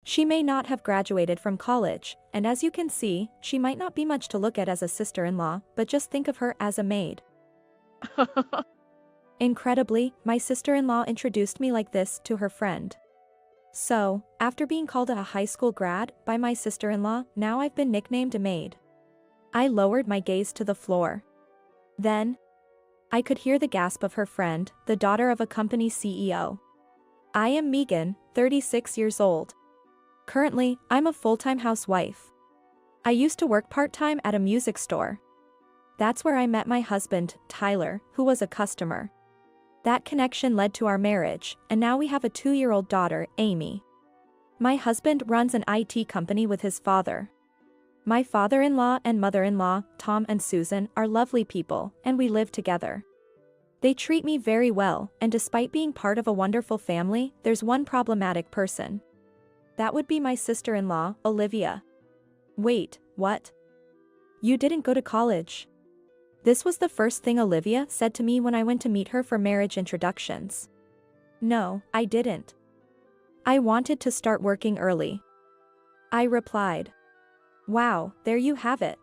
She may not have graduated from college, and as you can see, she might not be much to look at as a sister-in-law, but just think of her as a maid. Incredibly, my sister-in-law introduced me like this to her friend. So, after being called a high school grad by my sister-in-law, now I've been nicknamed a maid. I lowered my gaze to the floor. Then, I could hear the gasp of her friend, the daughter of a company CEO. I am Megan, 36 years old. Currently, I'm a full-time housewife. I used to work part-time at a music store. That's where I met my husband, Tyler, who was a customer. That connection led to our marriage, and now we have a 2-year-old daughter, Amy. My husband runs an IT company with his father. My father-in-law and mother-in-law, Tom and Susan, are lovely people, and we live together. They treat me very well, and despite being part of a wonderful family, there's one problematic person. That would be my sister-in-law, Olivia. Wait, what? You didn't go to college? This was the first thing Olivia said to me when I went to meet her for marriage introductions. No, I didn't. I wanted to start working early. I replied. Wow, there you have it.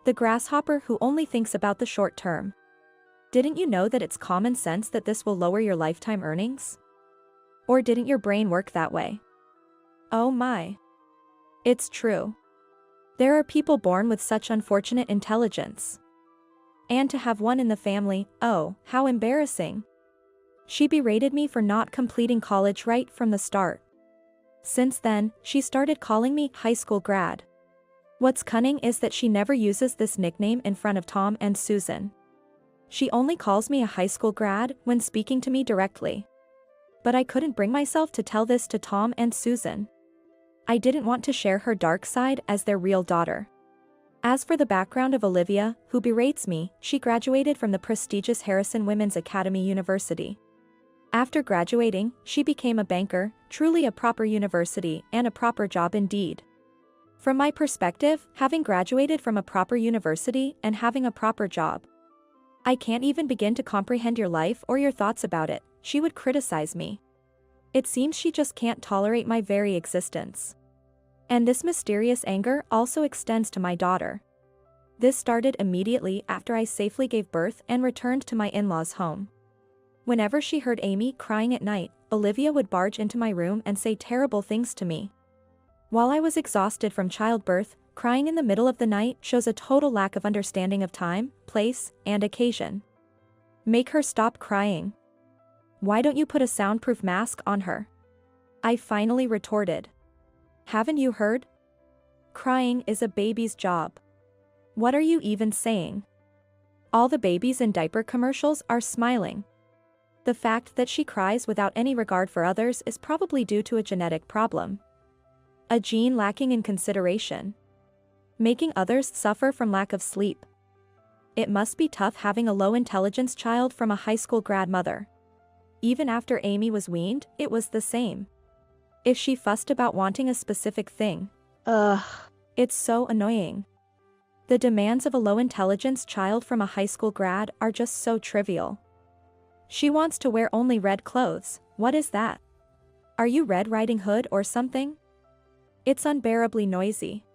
The grasshopper who only thinks about the short term. Didn't you know that it's common sense that this will lower your lifetime earnings? Or didn't your brain work that way? Oh my. It's true. There are people born with such unfortunate intelligence. And to have one in the family, oh, how embarrassing. She berated me for not completing college right from the start. Since then, she started calling me high school grad. What's cunning is that she never uses this nickname in front of Tom and Susan. She only calls me a high school grad when speaking to me directly. But I couldn't bring myself to tell this to Tom and Susan. I didn't want to share her dark side as their real daughter. As for the background of Olivia, who berates me, she graduated from the prestigious Harrison Women's Academy University. After graduating, she became a banker, truly a proper university and a proper job indeed. From my perspective, having graduated from a proper university and having a proper job, I can't even begin to comprehend your life or your thoughts about it, she would criticize me. It seems she just can't tolerate my very existence. And this mysterious anger also extends to my daughter. This started immediately after I safely gave birth and returned to my in-laws' home. Whenever she heard Amy crying at night, Olivia would barge into my room and say terrible things to me. While I was exhausted from childbirth, crying in the middle of the night shows a total lack of understanding of time, place, and occasion. Make her stop crying. Why don't you put a soundproof mask on her? I finally retorted. Haven't you heard? Crying is a baby's job. What are you even saying? All the babies in diaper commercials are smiling. The fact that she cries without any regard for others is probably due to a genetic problem. A gene lacking in consideration. Making others suffer from lack of sleep. It must be tough having a low-intelligence child from a high school grad mother. Even after Amy was weaned, it was the same. If she fussed about wanting a specific thing, it's so annoying. The demands of a low-intelligence child from a high school grad are just so trivial. She wants to wear only red clothes. What is that? Are you Red Riding Hood or something? It's unbearably noisy.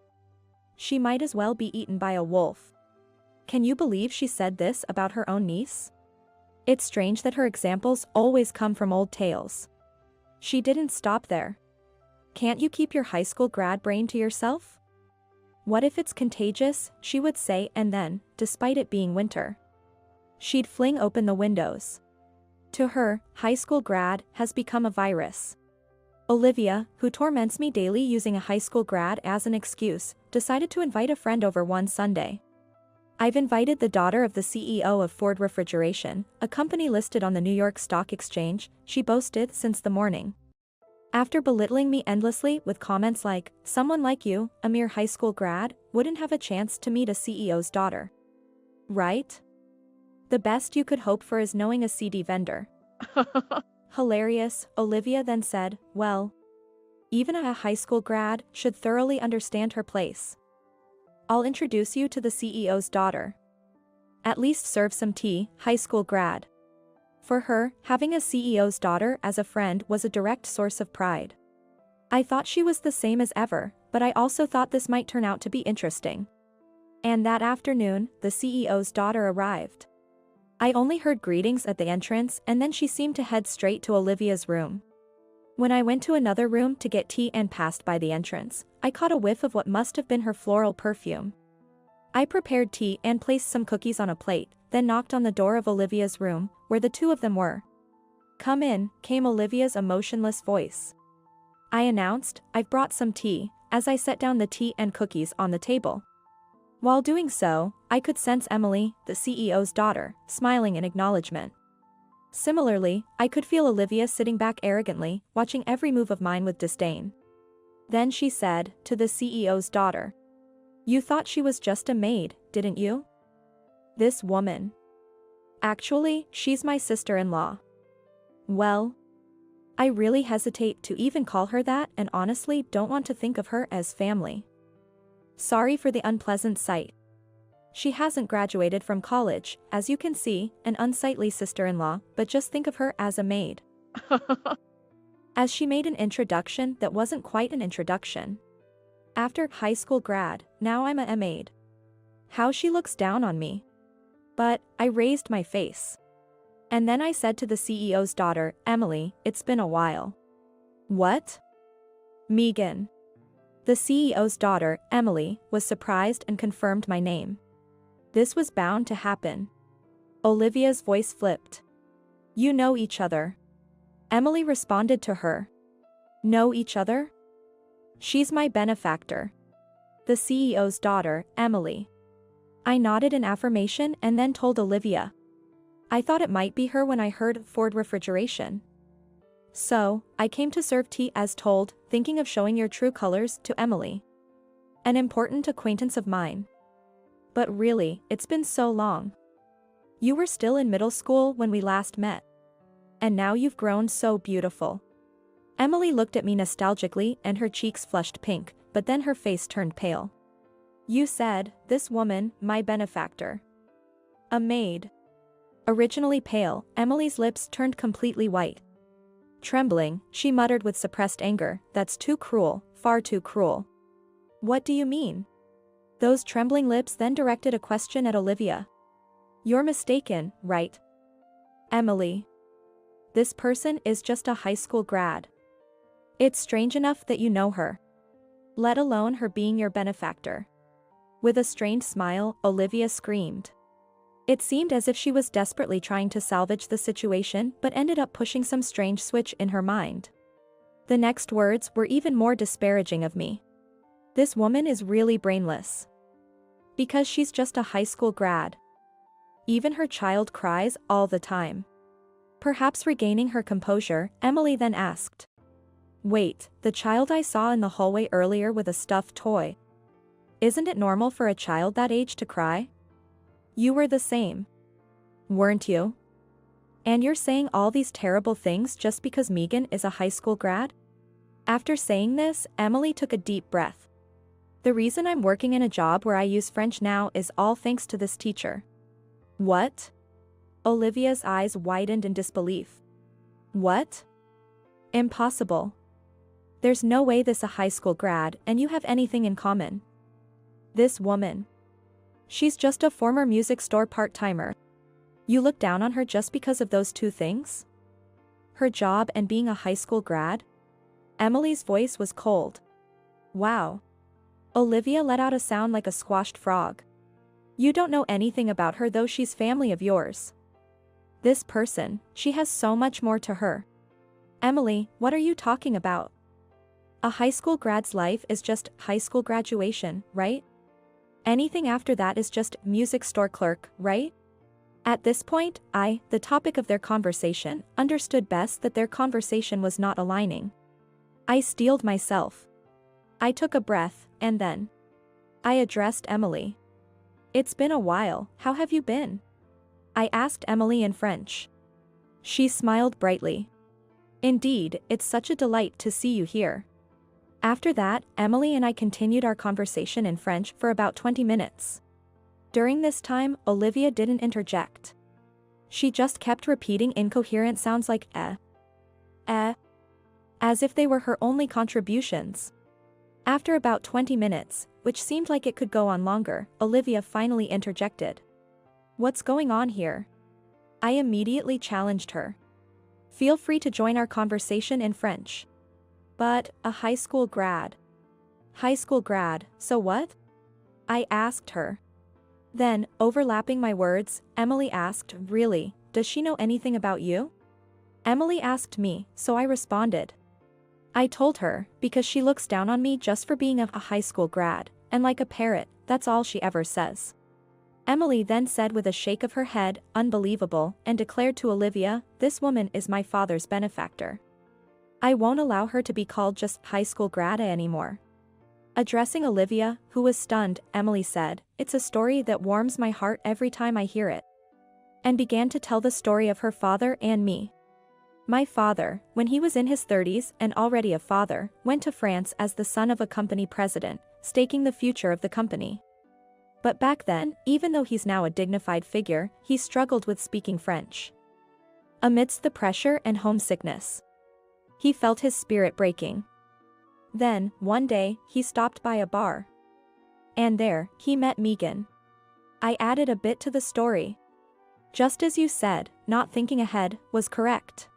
She might as well be eaten by a wolf. Can you believe she said this about her own niece? It's strange that her examples always come from old tales. She didn't stop there. Can't you keep your high school grad brain to yourself? What if it's contagious, she would say, and then, despite it being winter, she'd fling open the windows. To her, high school grad has become a virus. Olivia, who torments me daily using a high school grad as an excuse, decided to invite a friend over one Sunday. I've invited the daughter of the CEO of Ford Refrigeration, a company listed on the New York Stock Exchange, she boasted since the morning. After belittling me endlessly with comments like, someone like you, a mere high school grad, wouldn't have a chance to meet a CEO's daughter. Right? The best you could hope for is knowing a CD vendor. Hilarious, Olivia then said, well, even a high school grad should thoroughly understand her place. I'll introduce you to the CEO's daughter. At least serve some tea, high school grad. For her, having a CEO's daughter as a friend was a direct source of pride. I thought she was the same as ever, but I also thought this might turn out to be interesting. And that afternoon, the CEO's daughter arrived. I only heard greetings at the entrance and then she seemed to head straight to Olivia's room. When I went to another room to get tea and passed by the entrance, I caught a whiff of what must have been her floral perfume. I prepared tea and placed some cookies on a plate, then knocked on the door of Olivia's room, where the two of them were. "Come in," came Olivia's emotionless voice. I announced, "I've brought some tea," as I set down the tea and cookies on the table. While doing so, I could sense Emily, the CEO's daughter, smiling in acknowledgement. Similarly, I could feel Olivia sitting back arrogantly, watching every move of mine with disdain. Then she said, to the CEO's daughter, "You thought she was just a maid, didn't you? This woman. Actually, she's my sister-in-law." Well, I really hesitate to even call her that and honestly don't want to think of her as family. Sorry for the unpleasant sight. She hasn't graduated from college, as you can see, an unsightly sister-in-law, but just think of her as a maid. As she made an introduction that wasn't quite an introduction. After high school grad, now I'm a maid. How she looks down on me. But, I raised my face. And then I said to the CEO's daughter, "Emily, it's been a while." "What?" "Megan." The CEO's daughter, Emily, was surprised and confirmed my name. This was bound to happen. Olivia's voice flipped. "You know each other." Emily responded to her. "Know each other? She's my benefactor." The CEO's daughter, Emily. I nodded in affirmation and then told Olivia. I thought it might be her when I heard Ford refrigeration. So, I came to serve tea as told, thinking of showing your true colors to Emily. An important acquaintance of mine. But really, it's been so long. You were still in middle school when we last met. And now you've grown so beautiful. Emily looked at me nostalgically and her cheeks flushed pink, but then her face turned pale. You said, this woman, my benefactor. A maid. Originally pale, Emily's lips turned completely white. Trembling, she muttered with suppressed anger, "That's too cruel, far too cruel." "What do you mean?" Those trembling lips then directed a question at Olivia. "You're mistaken, right? Emily. This person is just a high school grad. It's strange enough that you know her. Let alone her being your benefactor." With a strained smile, Olivia screamed. It seemed as if she was desperately trying to salvage the situation but ended up pushing some strange switch in her mind. The next words were even more disparaging of me. This woman is really brainless. Because she's just a high school grad. Even her child cries all the time. Perhaps regaining her composure, Emily then asked. "Wait, the child I saw in the hallway earlier with a stuffed toy. Isn't it normal for a child that age to cry? You were the same. Weren't you? And you're saying all these terrible things just because Megan is a high school grad?" After saying this, Emily took a deep breath. "The reason I'm working in a job where I use French now is all thanks to this teacher." "What?" Olivia's eyes widened in disbelief. "What? Impossible. There's no way this a high school grad and you have anything in common. This woman. She's just a former music store part-timer. You look down on her just because of those two things? Her job and being a high school grad?" Emily's voice was cold. "Wow." Olivia let out a sound like a squashed frog. "You don't know anything about her though she's family of yours. This person, she has so much more to her." "Emily, what are you talking about? A high school grad's life is just high school graduation, right? Anything after that is just music store clerk, right?" At this point, I, the topic of their conversation, understood best that their conversation was not aligning. I steeled myself. I took a breath, and then I addressed Emily. "It's been a while, how have you been?" I asked Emily in French. She smiled brightly. "Indeed, it's such a delight to see you here." After that, Emily and I continued our conversation in French for about 20 minutes. During this time, Olivia didn't interject. She just kept repeating incoherent sounds like eh, as if they were her only contributions. After about 20 minutes, which seemed like it could go on longer, Olivia finally interjected. "What's going on here?" I immediately challenged her. "Feel free to join our conversation in French." "But, a high school grad." "High school grad, so what?" I asked her. Then, overlapping my words, Emily asked, "Really, does she know anything about you?" Emily asked me, so I responded. I told her, because she looks down on me just for being a high school grad, and like a parrot, that's all she ever says. Emily then said with a shake of her head, "Unbelievable," and declared to Olivia, "This woman is my father's benefactor. I won't allow her to be called just high school grad anymore." Addressing Olivia, who was stunned, Emily said, "It's a story that warms my heart every time I hear it," and began to tell the story of her father and me. My father, when he was in his 30s and already a father, went to France as the son of a company president, staking the future of the company. But back then, even though he's now a dignified figure, he struggled with speaking French. Amidst the pressure and homesickness, he felt his spirit breaking. Then, one day, he stopped by a bar. And there, he met Megan. I added a bit to the story. Just as you said, not thinking ahead was correct.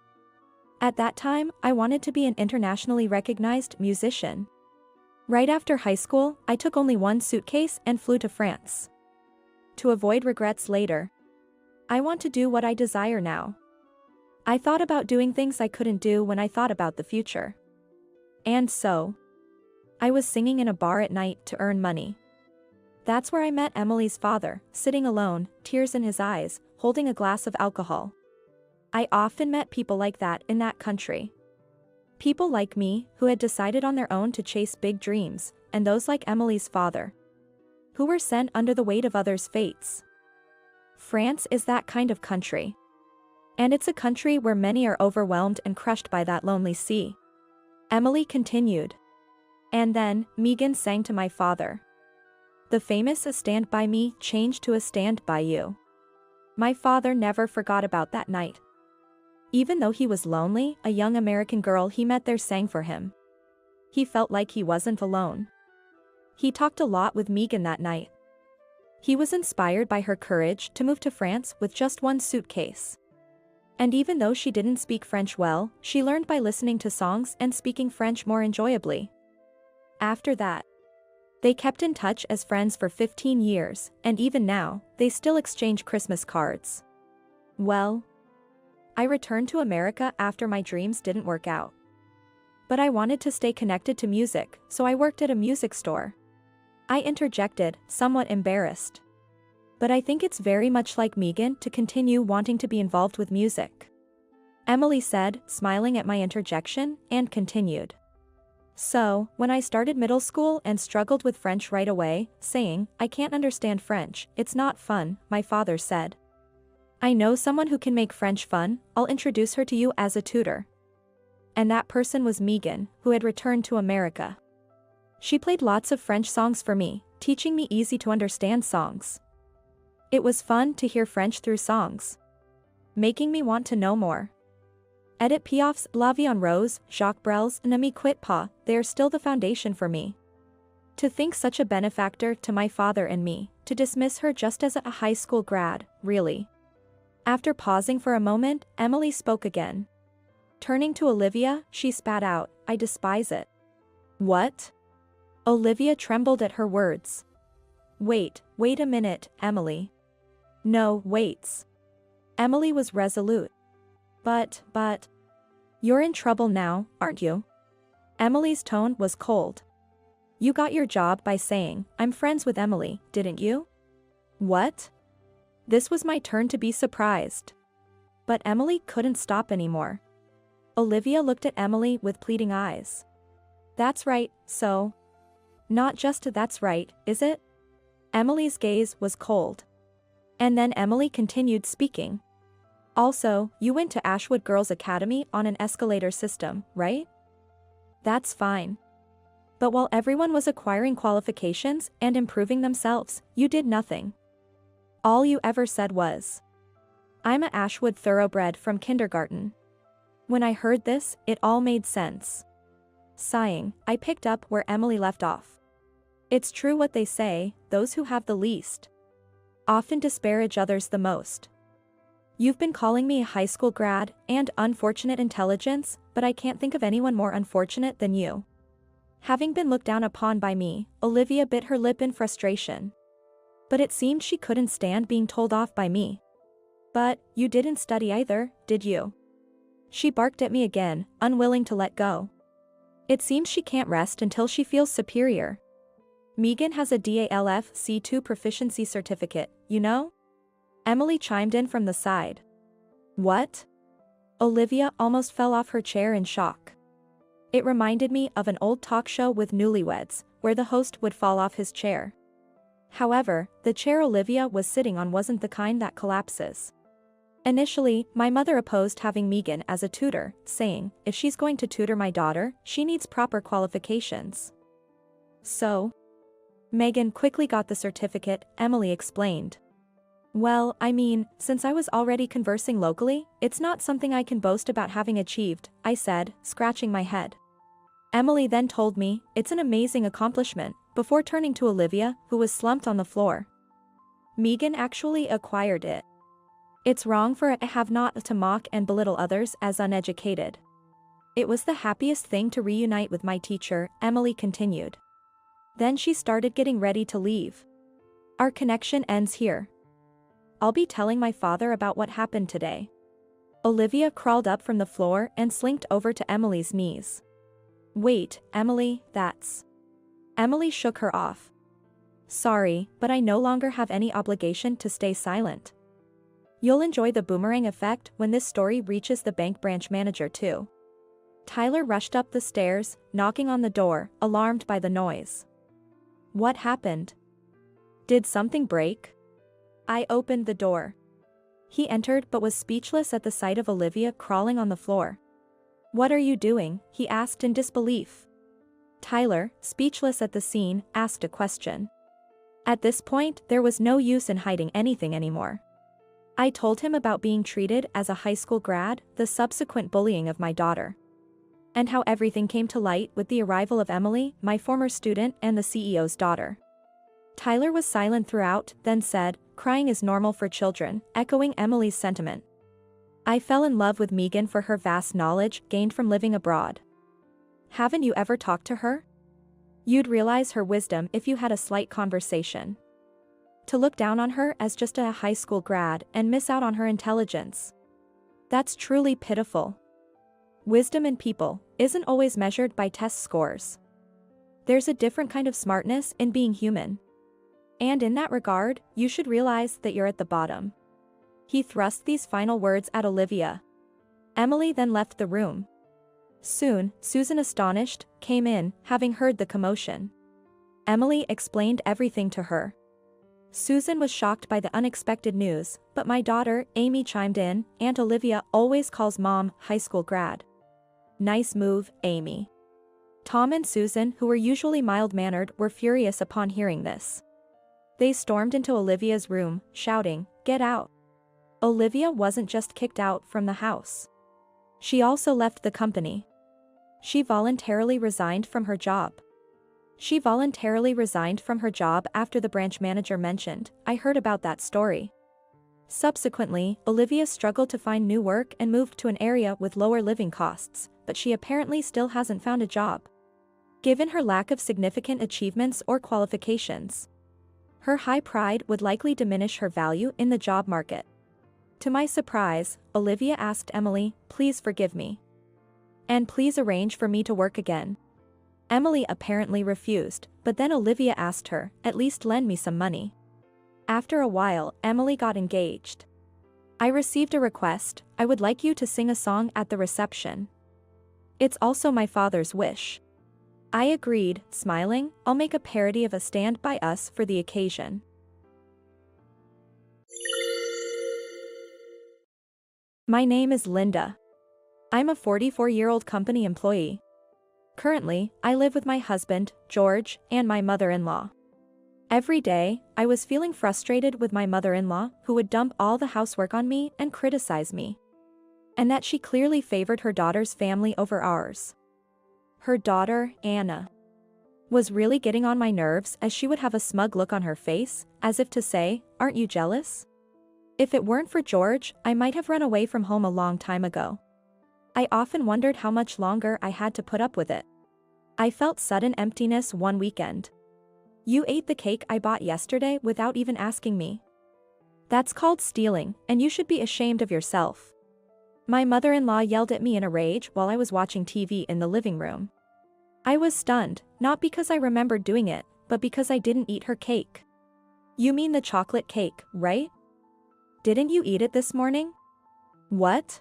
At that time, I wanted to be an internationally recognized musician. Right after high school, I took only one suitcase and flew to France. To avoid regrets later. I want to do what I desire now. I thought about doing things I couldn't do when I thought about the future. And so, I was singing in a bar at night to earn money. That's where I met Emily's father, sitting alone, tears in his eyes, holding a glass of alcohol. I often met people like that in that country. People like me, who had decided on their own to chase big dreams, and those like Emily's father, who were sent under the weight of others' fates. France is that kind of country. And it's a country where many are overwhelmed and crushed by that lonely sea. Emily continued. And then, Megan sang to my father. The famous "A Stand By Me" changed to "A Stand By You." My father never forgot about that night. Even though he was lonely, a young American girl he met there sang for him. He felt like he wasn't alone. He talked a lot with Megan that night. He was inspired by her courage to move to France with just one suitcase. And even though she didn't speak French well, she learned by listening to songs and speaking French more enjoyably. After that, they kept in touch as friends for 15 years, and even now, they still exchange Christmas cards. Well, I returned to America after my dreams didn't work out. But I wanted to stay connected to music, so I worked at a music store. I interjected, somewhat embarrassed. But I think it's very much like Megan to continue wanting to be involved with music. Emily said, smiling at my interjection, and continued. So, when I started middle school and struggled with French right away, saying, "I can't understand French, it's not fun," my father said. "I know someone who can make French fun, I'll introduce her to you as a tutor." And that person was Megan, who had returned to America. She played lots of French songs for me, teaching me easy to understand songs. It was fun to hear French through songs, making me want to know more. Edith Piaf's La Vie en Rose, Jacques Brel's Ne me quitte pas, they are still the foundation for me. To think such a benefactor to my father and me, to dismiss her just as a high school grad, really. After pausing for a moment, Emily spoke again. Turning to Olivia, she spat out, "I despise it." "What?" Olivia trembled at her words. Wait a minute, Emily." "No, waits." Emily was resolute. But, you're in trouble now, aren't you?" Emily's tone was cold. "You got your job by saying, 'I'm friends with Emily,' didn't you?" "What?" This was my turn to be surprised. But Emily couldn't stop anymore. Olivia looked at Emily with pleading eyes. "That's right, so." "Not just that's right, is it?" Emily's gaze was cold. And then Emily continued speaking. "Also, you went to Ashwood Girls Academy on an escalator system, right?" "That's fine. But while everyone was acquiring qualifications and improving themselves, you did nothing. All you ever said was, 'I'm a Ashwood thoroughbred from kindergarten.' When I heard this, it all made sense. Sighing, I picked up where Emily left off. It's true what they say, those who have the least often disparage others the most. You've been calling me a high school grad and unfortunate intelligence, but I can't think of anyone more unfortunate than you. Having been looked down upon by me, Olivia bit her lip in frustration. But it seemed she couldn't stand being told off by me. But, you didn't study either, did you? She barked at me again, unwilling to let go. It seems she can't rest until she feels superior. Megan has a DALF C2 proficiency certificate, you know? Emily chimed in from the side. What? Olivia almost fell off her chair in shock. It reminded me of an old talk show with newlyweds, where the host would fall off his chair. However, the chair Olivia was sitting on wasn't the kind that collapses. Initially, my mother opposed having Megan as a tutor, saying, if she's going to tutor my daughter, she needs proper qualifications. So, Megan quickly got the certificate, Emily explained. Well, I mean, since I was already conversing locally, it's not something I can boast about having achieved, I said, scratching my head. Emily then told me, it's an amazing accomplishment, before turning to Olivia, who was slumped on the floor. Megan actually acquired it. It's wrong for a have-not to mock and belittle others as uneducated. It was the happiest thing to reunite with my teacher, Emily continued. Then she started getting ready to leave. Our connection ends here. I'll be telling my father about what happened today. Olivia crawled up from the floor and slinked over to Emily's knees. Wait, Emily, that's... Emily shook her off. Sorry, but I no longer have any obligation to stay silent. You'll enjoy the boomerang effect when this story reaches the bank branch manager too. Tyler rushed up the stairs, knocking on the door, alarmed by the noise. What happened? Did something break? I opened the door. He entered but was speechless at the sight of Olivia crawling on the floor. What are you doing? He asked in disbelief. Tyler, speechless at the scene, asked a question. At this point, there was no use in hiding anything anymore. I told him about being treated as a high school grad, the subsequent bullying of my daughter, and how everything came to light with the arrival of Emily, my former student and the CEO's daughter. Tyler was silent throughout, then said, crying is normal for children, echoing Emily's sentiment. I fell in love with Megan for her vast knowledge gained from living abroad. Haven't you ever talked to her? You'd realize her wisdom if you had a slight conversation. To look down on her as just a high school grad and miss out on her intelligence. That's truly pitiful. Wisdom in people isn't always measured by test scores. There's a different kind of smartness in being human. And in that regard, you should realize that you're at the bottom. He thrust these final words at Olivia. Emily then left the room. Soon, Susan, astonished, came in, having heard the commotion. Emily explained everything to her. Susan was shocked by the unexpected news, but my daughter, Amy, chimed in, Aunt Olivia always calls Mom high school grad. Nice move, Amy. Tom and Susan, who were usually mild-mannered, were furious upon hearing this. They stormed into Olivia's room, shouting, "Get out!" Olivia wasn't just kicked out from the house. She also left the company. She voluntarily resigned from her job. After the branch manager mentioned, I heard about that story. Subsequently, Olivia struggled to find new work and moved to an area with lower living costs, but she apparently still hasn't found a job. Given her lack of significant achievements or qualifications, her high pride would likely diminish her value in the job market. To my surprise, Olivia asked Emily, "Please forgive me. And please arrange for me to work again." Emily apparently refused, but then Olivia asked her, "At least lend me some money." After a while, Emily got engaged. "I received a request, I would like you to sing a song at the reception. It's also my father's wish." I agreed, smiling, "I'll make a parody of a Stand By Us for the occasion." My name is Linda. I'm a 44-year-old company employee. Currently, I live with my husband, George, and my mother-in-law. Every day, I was feeling frustrated with my mother-in-law, who would dump all the housework on me and criticize me. and that she clearly favored her daughter's family over ours. Her daughter, Anna, was really getting on my nerves, as she would have a smug look on her face, as if to say, "Aren't you jealous?" If it weren't for George, I might have run away from home a long time ago. I often wondered how much longer I had to put up with it. I felt sudden emptiness one weekend. "You ate the cake I bought yesterday without even asking me. That's called stealing, and you should be ashamed of yourself." My mother-in-law yelled at me in a rage while I was watching TV in the living room. I was stunned, not because I remembered doing it, but because I didn't eat her cake. "You mean the chocolate cake, right? Didn't you eat it this morning?" "What?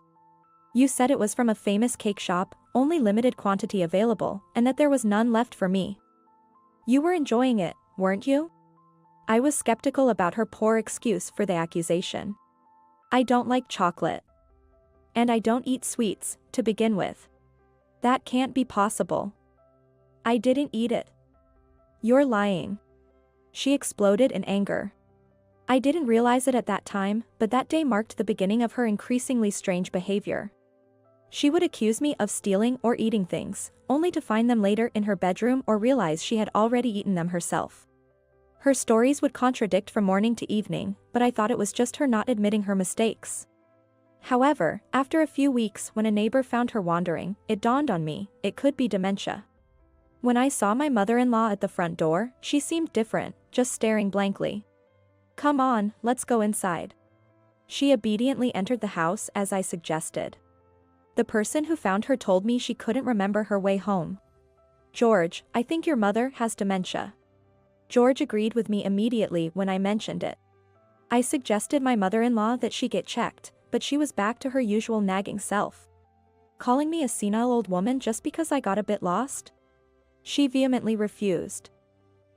You said it was from a famous cake shop, only limited quantity available, and that there was none left for me. You were enjoying it, weren't you?" I was skeptical about her poor excuse for the accusation. "I don't like chocolate. And I don't eat sweets, to begin with. That can't be possible. I didn't eat it." "You're lying." She exploded in anger. I didn't realize it at that time, but that day marked the beginning of her increasingly strange behavior. She would accuse me of stealing or eating things, only to find them later in her bedroom or realize she had already eaten them herself. Her stories would contradict from morning to evening, but I thought it was just her not admitting her mistakes. However, after a few weeks, when a neighbor found her wandering, it dawned on me, it could be dementia. When I saw my mother-in-law at the front door, she seemed different, just staring blankly. "Come on, let's go inside." She obediently entered the house as I suggested. The person who found her told me she couldn't remember her way home. "George, I think your mother has dementia." George agreed with me immediately when I mentioned it. I suggested my mother-in-law that she get checked, but she was back to her usual nagging self. Calling me a senile old woman just because I got a bit lost? She vehemently refused.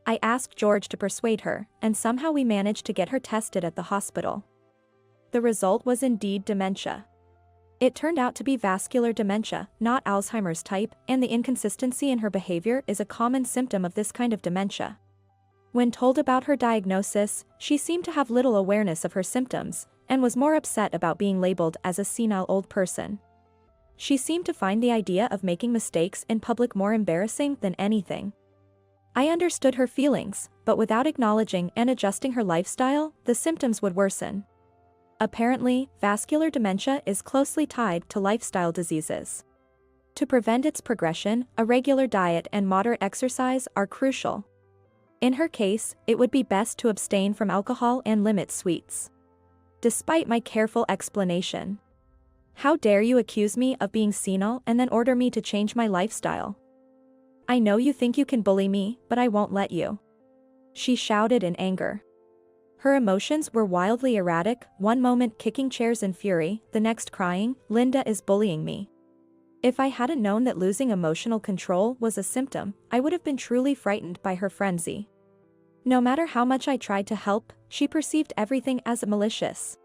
I asked George to persuade her, and somehow we managed to get her tested at the hospital. The result was indeed dementia. It turned out to be vascular dementia, not Alzheimer's type, and the inconsistency in her behavior is a common symptom of this kind of dementia. When told about her diagnosis, she seemed to have little awareness of her symptoms, and was more upset about being labeled as a senile old person. She seemed to find the idea of making mistakes in public more embarrassing than anything. I understood her feelings, but without acknowledging and adjusting her lifestyle, the symptoms would worsen. Apparently, vascular dementia is closely tied to lifestyle diseases. To prevent its progression, a regular diet and moderate exercise are crucial. In her case, it would be best to abstain from alcohol and limit sweets. Despite my careful explanation. "How dare you accuse me of being senile and then order me to change my lifestyle? I know you think you can bully me, but I won't let you." She shouted in anger. Her emotions were wildly erratic, one moment kicking chairs in fury, the next crying, "Linda is bullying me." If I hadn't known that losing emotional control was a symptom, I would have been truly frightened by her frenzy. No matter how much I tried to help, she perceived everything as malicious.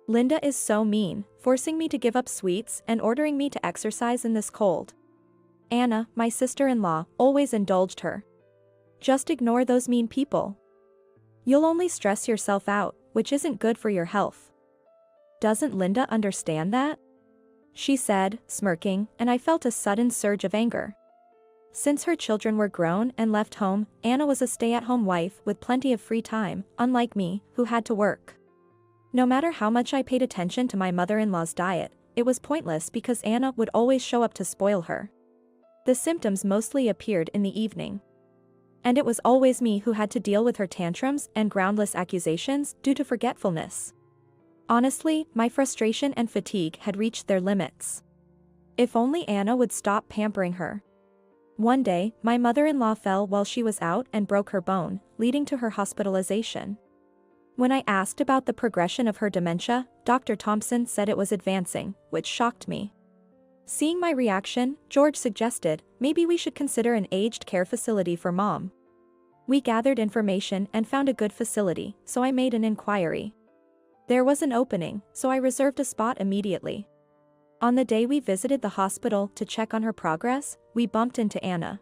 "Linda is so mean, forcing me to give up sweets and ordering me to exercise in this cold." Anna, my sister-in-law, always indulged her. "Just ignore those mean people. You'll only stress yourself out, which isn't good for your health. Doesn't Linda understand that?" she said, smirking, and I felt a sudden surge of anger. Since her children were grown and left home, Anna was a stay-at-home wife with plenty of free time, unlike me, who had to work. No matter how much I paid attention to my mother-in-law's diet, it was pointless because Anna would always show up to spoil her. The symptoms mostly appeared in the evening. And it was always me who had to deal with her tantrums and groundless accusations due to forgetfulness. Honestly, my frustration and fatigue had reached their limits. If only Anna would stop pampering her. One day, my mother-in-law fell while she was out and broke her bone, leading to her hospitalization. When I asked about the progression of her dementia, Dr. Thompson said it was advancing, which shocked me. Seeing my reaction, George suggested, maybe we should consider an aged care facility for Mom. We gathered information and found a good facility, so I made an inquiry. There was an opening, so I reserved a spot immediately. On the day we visited the hospital to check on her progress, we bumped into Anna.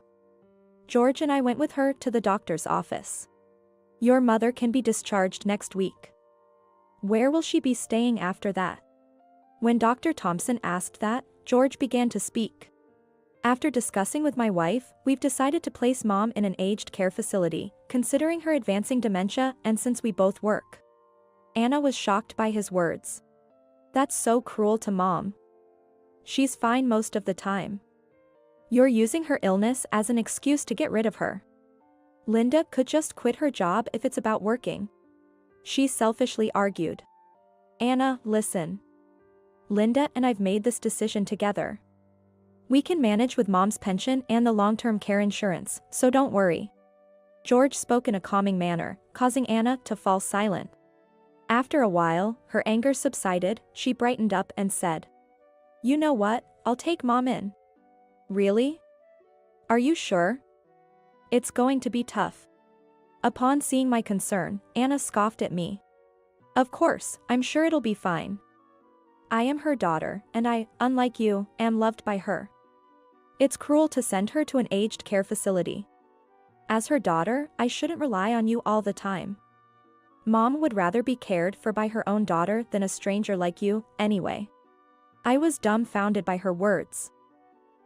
George and I went with her to the doctor's office. "Your mother can be discharged next week." "Where will she be staying after that?" When Dr. Thompson asked that, George began to speak. After discussing with my wife, we've decided to place Mom in an aged care facility, considering her advancing dementia and since we both work. Anna was shocked by his words. That's so cruel to Mom. She's fine most of the time. You're using her illness as an excuse to get rid of her. Linda could just quit her job if it's about working. She selfishly argued. Anna, listen. Linda and I've made this decision together. We can manage with Mom's pension and the long-term care insurance, so don't worry. George spoke in a calming manner, causing Anna to fall silent. After a while, her anger subsided, she brightened up and said, You know what, I'll take Mom in. Really? Are you sure? It's going to be tough. Upon seeing my concern, Anna scoffed at me. Of course, I'm sure it'll be fine. I am her daughter, and I, unlike you, am loved by her. It's cruel to send her to an aged care facility. As her daughter, I shouldn't rely on you all the time. Mom would rather be cared for by her own daughter than a stranger like you, anyway. I was dumbfounded by her words.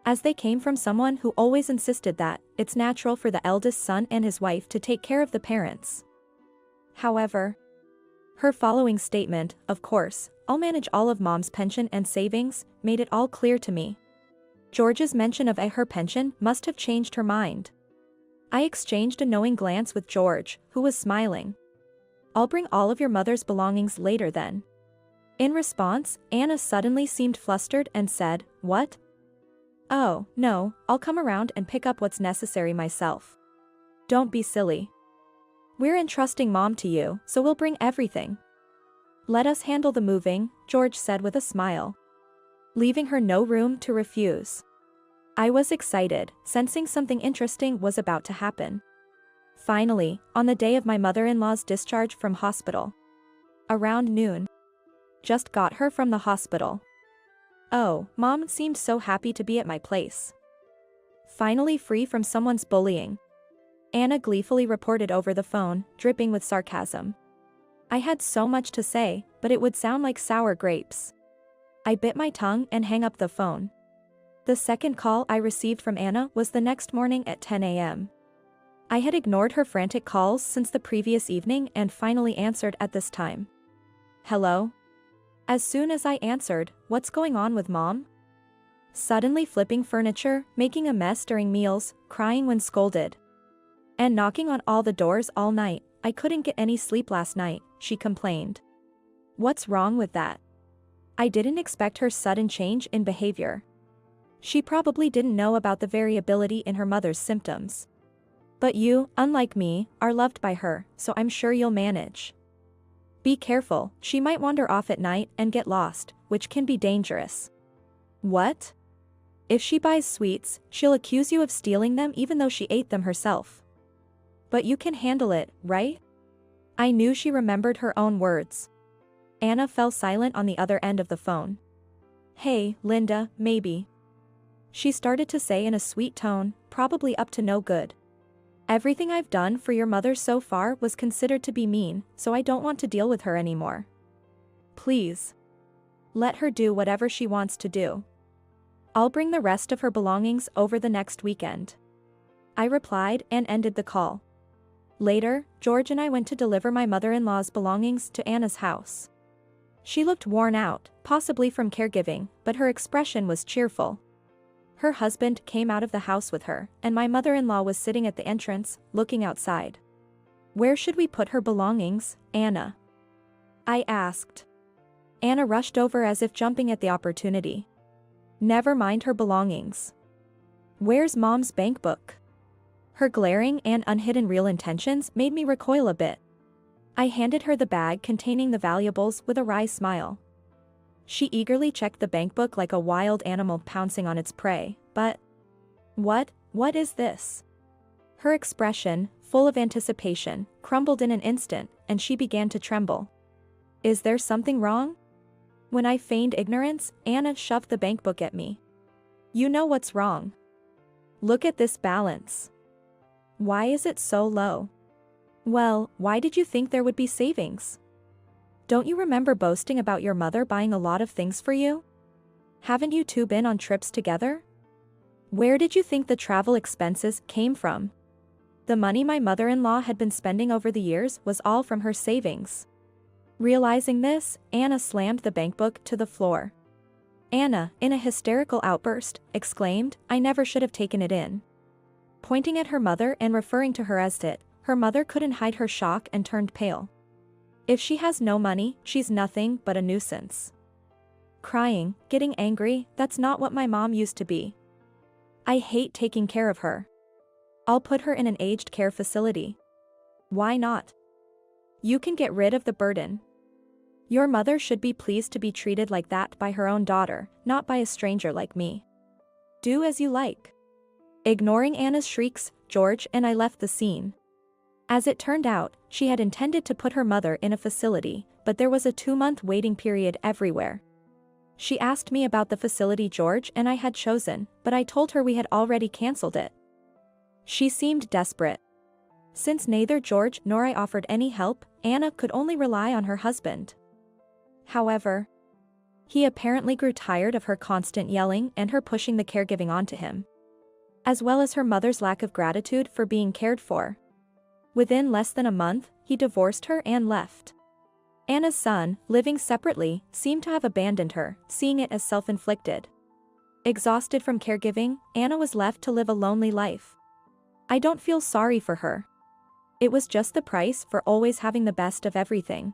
As they came from someone who always insisted that it's natural for the eldest son and his wife to take care of the parents. However, her following statement, of course, I'll manage all of Mom's pension and savings, made it all clear to me. George's mention of her pension must have changed her mind. I exchanged a knowing glance with George, who was smiling. I'll bring all of your mother's belongings later then. In response, Anna suddenly seemed flustered and said, What? Oh, no, I'll come around and pick up what's necessary myself. Don't be silly. We're entrusting Mom to you, so we'll bring everything. Let us handle the moving, George said with a smile, leaving her no room to refuse. I was excited, sensing something interesting was about to happen. Finally, on the day of my mother-in-law's discharge from hospital. Around noon. Just got her from the hospital. Oh, Mom seemed so happy to be at my place. Finally free from someone's bullying. Anna gleefully reported over the phone, dripping with sarcasm. I had so much to say, but it would sound like sour grapes. I bit my tongue and hung up the phone. The second call I received from Anna was the next morning at 10 a.m. I had ignored her frantic calls since the previous evening and finally answered at this time. Hello? As soon as I answered, what's going on with Mom? Suddenly flipping furniture, making a mess during meals, crying when scolded. And knocking on all the doors all night. I couldn't get any sleep last night, she complained. What's wrong with that? I didn't expect her sudden change in behavior. She probably didn't know about the variability in her mother's symptoms. But you, unlike me, are loved by her, so I'm sure you'll manage. Be careful, she might wander off at night and get lost, which can be dangerous. What? If she buys sweets, she'll accuse you of stealing them even though she ate them herself. But you can handle it, right? I knew she remembered her own words. Anna fell silent on the other end of the phone. Hey, Linda, maybe. She started to say in a sweet tone, probably up to no good. Everything I've done for your mother so far was considered to be mean, so I don't want to deal with her anymore. Please. Let her do whatever she wants to do. I'll bring the rest of her belongings over the next weekend. I replied and ended the call. Later, George and I went to deliver my mother-in-law's belongings to Anna's house. She looked worn out, possibly from caregiving, but her expression was cheerful. Her husband came out of the house with her, and my mother-in-law was sitting at the entrance, looking outside. Where should we put her belongings, Anna? I asked. Anna rushed over as if jumping at the opportunity. Never mind her belongings. Where's Mom's bank book? Her glaring and unhidden real intentions made me recoil a bit. I handed her the bag containing the valuables with a wry smile. She eagerly checked the bank book like a wild animal pouncing on its prey, but... What is this? Her expression, full of anticipation, crumbled in an instant, and she began to tremble. Is there something wrong? When I feigned ignorance, Anna shoved the bank book at me. You know what's wrong. Look at this balance. Why is it so low? Well, why did you think there would be savings? Don't you remember boasting about your mother buying a lot of things for you? Haven't you two been on trips together? Where did you think the travel expenses came from? The money my mother-in-law had been spending over the years was all from her savings. Realizing this, Anna slammed the bankbook to the floor. Anna, in a hysterical outburst, exclaimed, "I never should have taken it in." Pointing at her mother and referring to her as it, her mother couldn't hide her shock and turned pale. If she has no money, she's nothing but a nuisance. Crying, getting angry, that's not what my mom used to be. I hate taking care of her. I'll put her in an aged care facility. Why not? You can get rid of the burden. Your mother should be pleased to be treated like that by her own daughter, not by a stranger like me. Do as you like. Ignoring Anna's shrieks, George and I left the scene. As it turned out, she had intended to put her mother in a facility, but there was a 2-month waiting period everywhere. She asked me about the facility George and I had chosen, but I told her we had already cancelled it. She seemed desperate. Since neither George nor I offered any help, Anna could only rely on her husband. However, he apparently grew tired of her constant yelling and her pushing the caregiving onto him, as well as her mother's lack of gratitude for being cared for. Within less than a month, he divorced her and left. Anna's son, living separately, seemed to have abandoned her, seeing it as self-inflicted. Exhausted from caregiving, Anna was left to live a lonely life. I don't feel sorry for her. It was just the price for always having the best of everything.